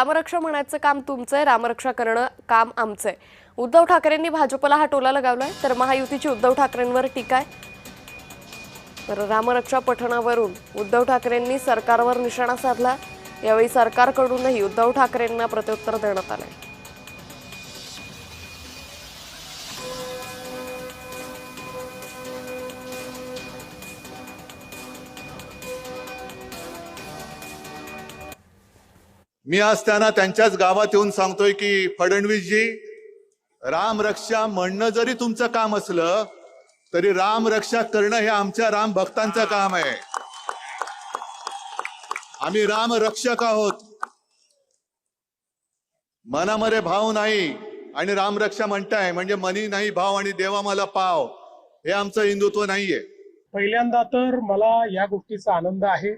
रामरक्षा म्हणायचं काम तुमचं आहे, रामरक्षा करणं काम आमचं आहे. उद्धव ठाकरेंनी भाजपला हा टोला लगावलाय, तर महायुतीची उद्धव ठाकरेंवर टीका आहे. तर रामरक्षा पठणावरून उद्धव ठाकरेंनी सरकारवर निशाणा साधला. यावेळी सरकारकडूनही उद्धव ठाकरेंना प्रत्युत्तर देण्यात आलंय. मी आज त्यांच्याच गावात येऊन सांगतोय की फडणवीसजी, राम रक्षा म्हणणं जरी तुमचं काम असलं तरी राम रक्षा करणं हे आमच्या राम भक्तांचं काम आहे. आम्ही राम रक्षक आहोत. मनामध्ये भाव नाही आणि राम रक्षा म्हणताय म्हणजे मनी नाही भाव आणि देवा मला पाव, हे आमचं हिंदुत्व नाहीये. पहिल्यांदा तर मला या गोष्टीचा आनंद आहे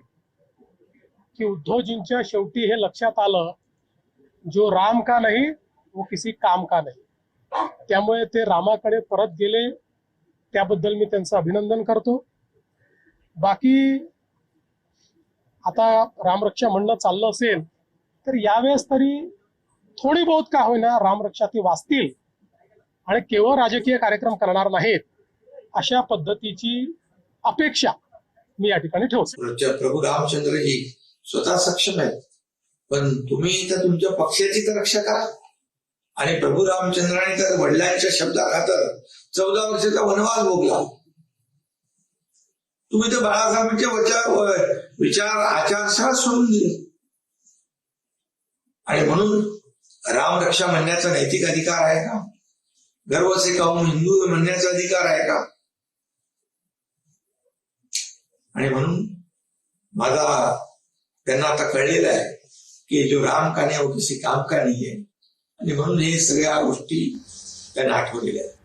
कि उद्धवजींच्या शेवटी हे लक्षात आलं, जो राम का नहीं वो किसी काम का नहीं. त्यामुळे ते रामाकडे परत गेले, त्याबद्दल मी त्यांचं अभिनंदन करतो. बाकी आता रामरक्षा म्हणणं चाललं असेल तर यावेळेस तरी थोडी बहुत का होईना रामरक्षा ती वाचतील आणि केवळ राजकीय कार्यक्रम करणार नाहीत, अशा पद्धतीची अपेक्षा मी या ठिकाणी ठेवतो. प्रभू रामचंद्र ही स्वतः सक्षम आहेत, पण तुम्ही तर तुमच्या पक्षाची तर रक्षा करा. आणि प्रभू रामचंद्राने तर वडिलांच्या शब्दाखातर 14 वर्षाचा वनवास भोगला. तुम्ही तर बाळासाहेबांच्या विचार आचारसंहिता सोडून दिले. आणि म्हणून रामरक्षा म्हणण्याचा नैतिक अधिकार आहे का? गर्व से कहूं हिंदू म्हणण्याचा अधिकार आहे का? आणि म्हणून माझा त्यांना आता कळलेलं आहे की जो राम का नाही वो किसी काम का नाही आहे. आणि म्हणून हे सगळ्या गोष्टी त्यांना आठवलेल्या आहेत.